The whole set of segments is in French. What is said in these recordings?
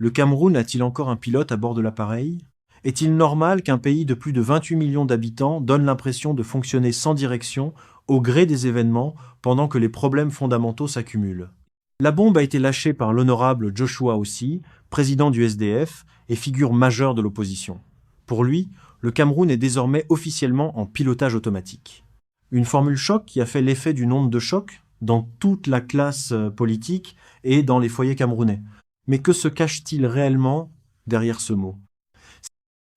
Le Cameroun a-t-il encore un pilote à bord de l'appareil? Est-il normal qu'un pays de plus de 28 millions d'habitants donne l'impression de fonctionner sans direction, au gré des événements, pendant que les problèmes fondamentaux s'accumulent? La bombe a été lâchée par l'honorable Joshua Ossi, président du SDF et figure majeure de l'opposition. Pour lui, le Cameroun est désormais officiellement en pilotage automatique. Une formule choc qui a fait l'effet d'une onde de choc dans toute la classe politique et dans les foyers camerounais. Mais que se cache-t-il réellement derrière ce mot?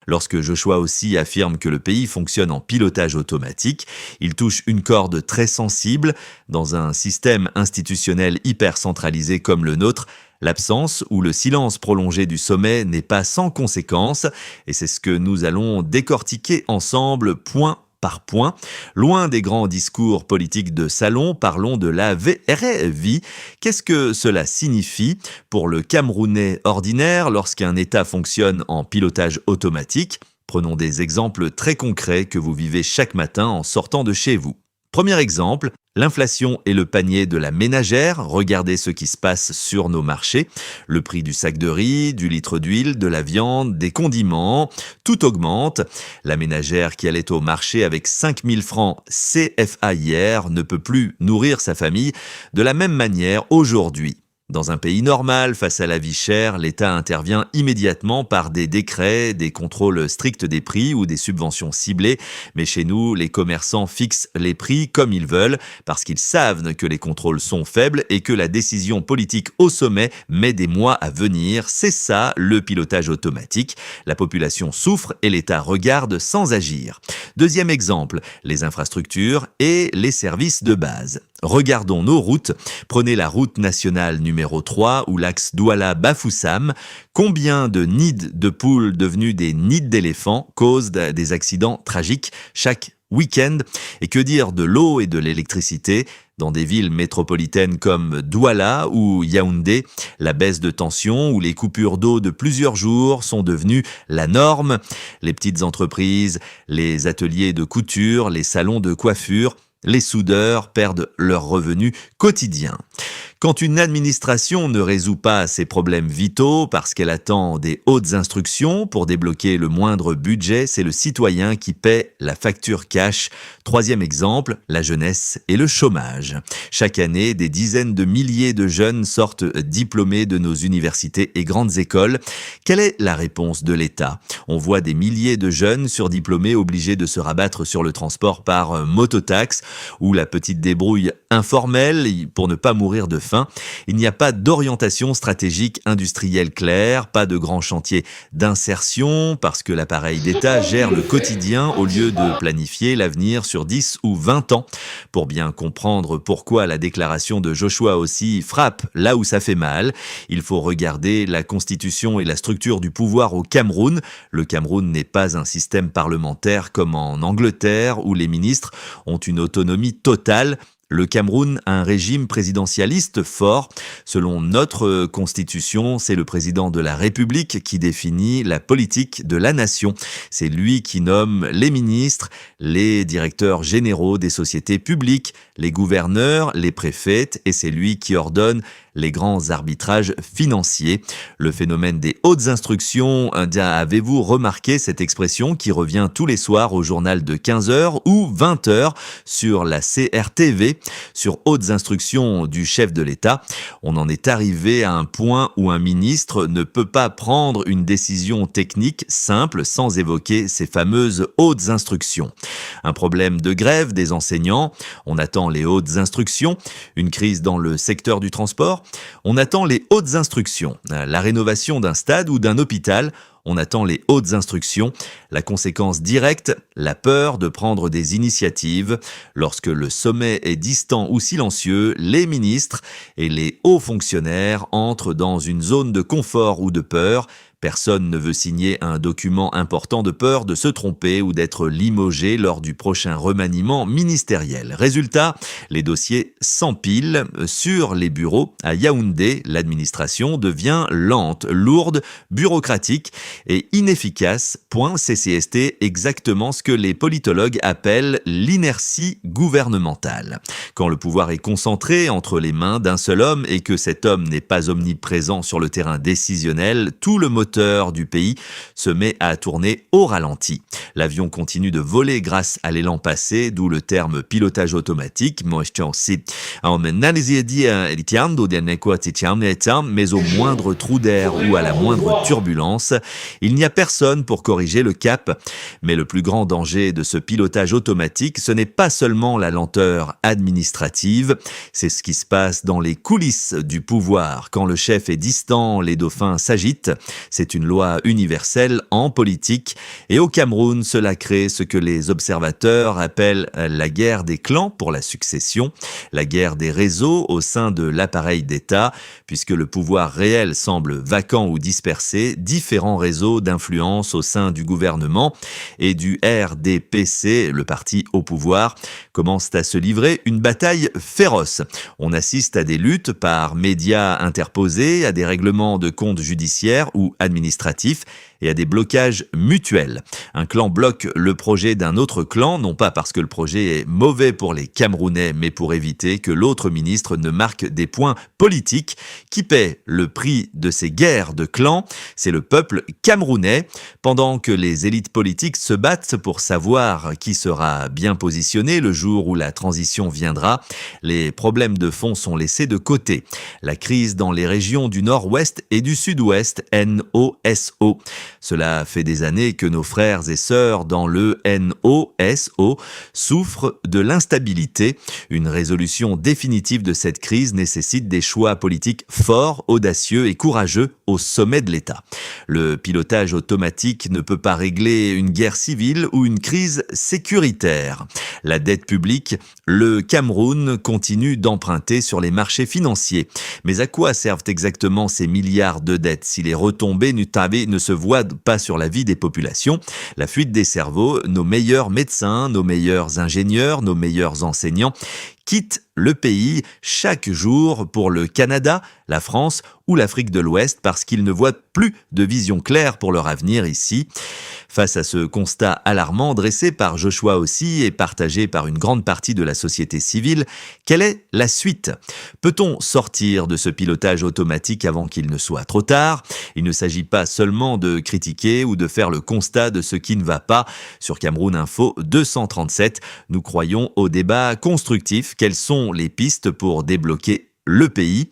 Lorsque Joshua aussi affirme que le pays fonctionne en pilotage automatique, il touche une corde très sensible. Dans un système institutionnel hyper centralisé comme le nôtre, l'absence ou le silence prolongé du sommet n'est pas sans conséquence, et c'est ce que nous allons décortiquer ensemble point par point. Loin des grands discours politiques de salon, parlons de la vraie vie. Qu'est-ce que cela signifie pour le Camerounais ordinaire lorsqu'un État fonctionne en pilotage automatique? Prenons des exemples très concrets que vous vivez chaque matin en sortant de chez vous. Premier exemple, l'inflation et le panier de la ménagère. Regardez ce qui se passe sur nos marchés. Le prix du sac de riz, du litre d'huile, de la viande, des condiments, tout augmente. La ménagère qui allait au marché avec 5 000 francs CFA hier ne peut plus nourrir sa famille de la même manière aujourd'hui. Dans un pays normal, face à la vie chère, l'État intervient immédiatement par des décrets, des contrôles stricts des prix ou des subventions ciblées. Mais chez nous, les commerçants fixent les prix comme ils veulent parce qu'ils savent que les contrôles sont faibles et que la décision politique au sommet met des mois à venir. C'est ça, le pilotage automatique. La population souffre et l'État regarde sans agir. Deuxième exemple, les infrastructures et les services de base. Regardons nos routes. Prenez la route nationale numéro 3 ou l'axe Douala-Bafoussam. Combien de nids de poules devenus des nids d'éléphants causent des accidents tragiques chaque week-end? Et que dire de l'eau et de l'électricité? Dans des villes métropolitaines comme Douala ou Yaoundé, la baisse de tension ou les coupures d'eau de plusieurs jours sont devenues la norme. Les petites entreprises, les ateliers de couture, les salons de coiffure, les soudeurs perdent leurs revenus quotidiens. Quand une administration ne résout pas ses problèmes vitaux parce qu'elle attend des hautes instructions pour débloquer le moindre budget, c'est le citoyen qui paie la facture cash. Troisième exemple, la jeunesse et le chômage. Chaque année, des dizaines de milliers de jeunes sortent diplômés de nos universités et grandes écoles. Quelle est la réponse de l'État? On voit des milliers de jeunes surdiplômés obligés de se rabattre sur le transport par mototaxe ou la petite débrouille informelle pour ne pas mourir de faim. Il n'y a pas d'orientation stratégique industrielle claire, pas de grand chantier d'insertion parce que l'appareil d'État gère le quotidien au lieu de planifier l'avenir sur 10 ou 20 ans. Pour bien comprendre pourquoi la déclaration de Joshua Ossi frappe là où ça fait mal, il faut regarder la constitution et la structure du pouvoir au Cameroun. Le Cameroun n'est pas un système parlementaire comme en Angleterre où les ministres ont une autonomie totale. Le Cameroun a un régime présidentialiste fort. Selon notre constitution, c'est le président de la République qui définit la politique de la nation. C'est lui qui nomme les ministres, les directeurs généraux des sociétés publiques, les gouverneurs, les préfets, et c'est lui qui ordonne les grands arbitrages financiers. Le phénomène des hautes instructions, avez-vous remarqué cette expression qui revient tous les soirs au journal de 15h ou 20h sur la CRTV? Sur hautes instructions du chef de l'État, on en est arrivé à un point où un ministre ne peut pas prendre une décision technique simple sans évoquer ces fameuses hautes instructions. Un problème de grève des enseignants, on attend les hautes instructions. Une crise dans le secteur du transport, on attend les hautes instructions. La rénovation d'un stade ou d'un hôpital, on attend les hautes instructions. La conséquence directe, la peur de prendre des initiatives. Lorsque le sommet est distant ou silencieux, les ministres et les hauts fonctionnaires entrent dans une zone de confort ou de peur. Personne ne veut signer un document important de peur de se tromper ou d'être limogé lors du prochain remaniement ministériel. Résultat, les dossiers s'empilent sur les bureaux. À Yaoundé, l'administration devient lente, lourde, bureaucratique et inefficace.ccst, exactement ce que les politologues appellent l'inertie gouvernementale. Quand le pouvoir est concentré entre les mains d'un seul homme et que cet homme n'est pas omniprésent sur le terrain décisionnel, tout le moteur du pays se met à tourner au ralenti. L'avion continue de voler grâce à l'élan passé, d'où le terme pilotage automatique, mais au moindre trou d'air ou à la moindre turbulence, il n'y a personne pour corriger le cap. Mais le plus grand danger de ce pilotage automatique, ce n'est pas seulement la lenteur administrative, c'est ce qui se passe dans les coulisses du pouvoir. Quand le chef est distant, les dauphins s'agitent. C'est une loi universelle en politique. Et au Cameroun, cela crée ce que les observateurs appellent la guerre des clans pour la succession, la guerre des réseaux au sein de l'appareil d'État, puisque le pouvoir réel semble vacant ou dispersé, différents réseaux d'influence au sein du gouvernement et du RDPC, le parti au pouvoir, commencent à se livrer une bataille féroce. On assiste à des luttes par médias interposés, à des règlements de comptes judiciaires ou administratifs et à des blocages mutuels. Un clan bloque le projet d'un autre clan, non pas parce que le projet est mauvais pour les Camerounais, mais pour éviter que l'autre ministre ne marque des points politiques. Qui paie le prix de ces guerres de clans? C'est le peuple camerounais. Pendant que les élites politiques se battent pour savoir qui sera bien positionné le jour où la transition viendra, les problèmes de fond sont laissés de côté. La crise dans les régions du nord-ouest et du sud-ouest, NOSO. Cela fait des années que nos frères et sœurs dans le NOSO souffrent de l'instabilité. Une résolution définitive de cette crise nécessite des choix politiques forts, audacieux et courageux au sommet de l'État. Le pilotage automatique ne peut pas régler une guerre civile ou une crise sécuritaire. La dette publique, le Cameroun continue d'emprunter sur les marchés financiers. Mais à quoi servent exactement ces milliards de dettes si les retombées ne se voient pas sur la vie des populations? La fuite des cerveaux, nos meilleurs médecins, nos meilleurs ingénieurs, nos meilleurs enseignants quittent le pays chaque jour pour le Canada, la France ou l'Afrique de l'Ouest parce qu'ils ne voient plus de vision claire pour leur avenir ici. Face à ce constat alarmant dressé par Joshua aussi et partagé par une grande partie de la société civile, quelle est la suite? Peut-on sortir de ce pilotage automatique avant qu'il ne soit trop tard? Il ne s'agit pas seulement de critiquer ou de faire le constat de ce qui ne va pas. Sur Cameroun Info 237, nous croyons au débat constructif. Quelles sont les pistes pour débloquer le pays?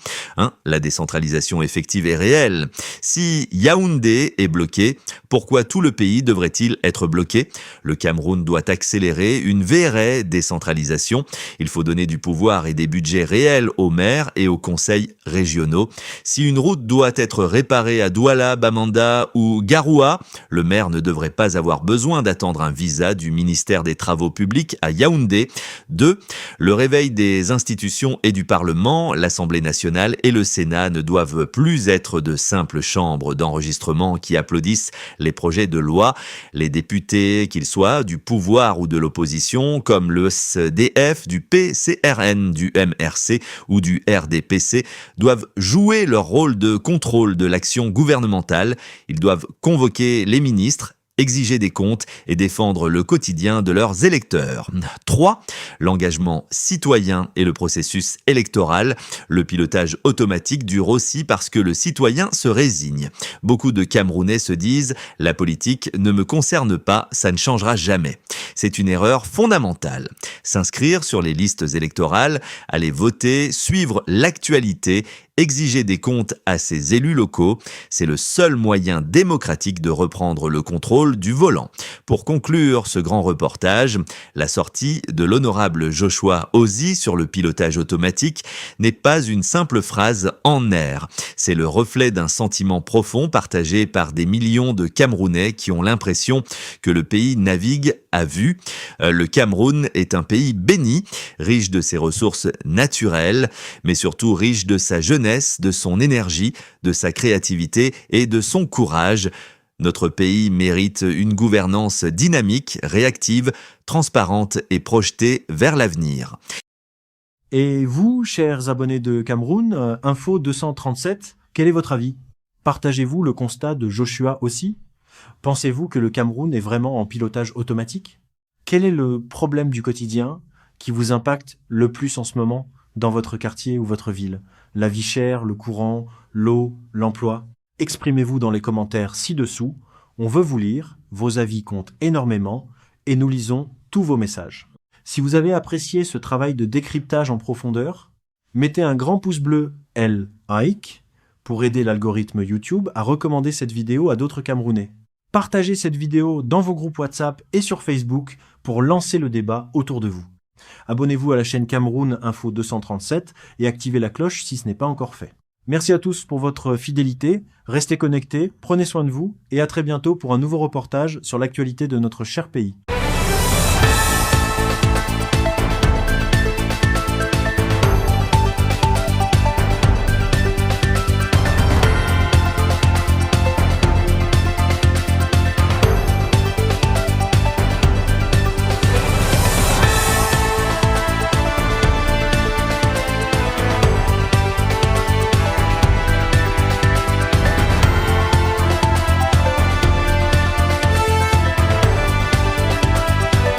La décentralisation effective est réelle. Si Yaoundé est bloqué, pourquoi tout le pays devrait-il être bloqué? Le Cameroun doit accélérer une vraie décentralisation. Il faut donner du pouvoir et des budgets réels aux maires et aux conseils régionaux. Si une route doit être réparée à Douala, Bamanda ou Garoua, le maire ne devrait pas avoir besoin d'attendre un visa du ministère des Travaux publics à Yaoundé. 2. Le réveil des institutions et du Parlement, l'Assemblée nationale et le Sénat ne doivent plus être de simples chambres d'enregistrement qui applaudissent les projets de loi. Les députés, qu'ils soient du pouvoir ou de l'opposition, comme le SDF, du PCRN, du MRC ou du RDPC, doivent jouer leur rôle de contrôle de l'action gouvernementale. Ils doivent convoquer les ministres, exiger des comptes et défendre le quotidien de leurs électeurs. 3. L'engagement citoyen et le processus électoral. Le pilotage automatique dure aussi parce que le citoyen se résigne. Beaucoup de Camerounais se disent « la politique ne me concerne pas, ça ne changera jamais ». C'est une erreur fondamentale. S'inscrire sur les listes électorales, aller voter, suivre l'actualité, exiger des comptes à ses élus locaux, c'est le seul moyen démocratique de reprendre le contrôle du volant. Pour conclure ce grand reportage, la sortie de l'honorable Joshua Ozzy sur le pilotage automatique n'est pas une simple phrase en air. C'est le reflet d'un sentiment profond partagé par des millions de Camerounais qui ont l'impression que le pays navigue à vue. Le Cameroun est un pays béni, riche de ses ressources naturelles, mais surtout riche de sa jeunesse, de son énergie, de sa créativité et de son courage. Notre pays mérite une gouvernance dynamique, réactive, transparente et projetée vers l'avenir. Et vous, chers abonnés de Cameroun, Info 237, quel est votre avis? Partagez-vous le constat de Joshua aussi? Pensez-vous que le Cameroun est vraiment en pilotage automatique? Quel est le problème du quotidien qui vous impacte le plus en ce moment dans votre quartier ou votre ville? La vie chère, le courant, l'eau, l'emploi? Exprimez-vous dans les commentaires ci-dessous. On veut vous lire, vos avis comptent énormément et nous lisons tous vos messages. Si vous avez apprécié ce travail de décryptage en profondeur, mettez un grand pouce bleu like pour aider l'algorithme YouTube à recommander cette vidéo à d'autres Camerounais. Partagez cette vidéo dans vos groupes WhatsApp et sur Facebook pour lancer le débat autour de vous. Abonnez-vous à la chaîne Cameroun Info 237 et activez la cloche si ce n'est pas encore fait. Merci à tous pour votre fidélité, restez connectés, prenez soin de vous et à très bientôt pour un nouveau reportage sur l'actualité de notre cher pays.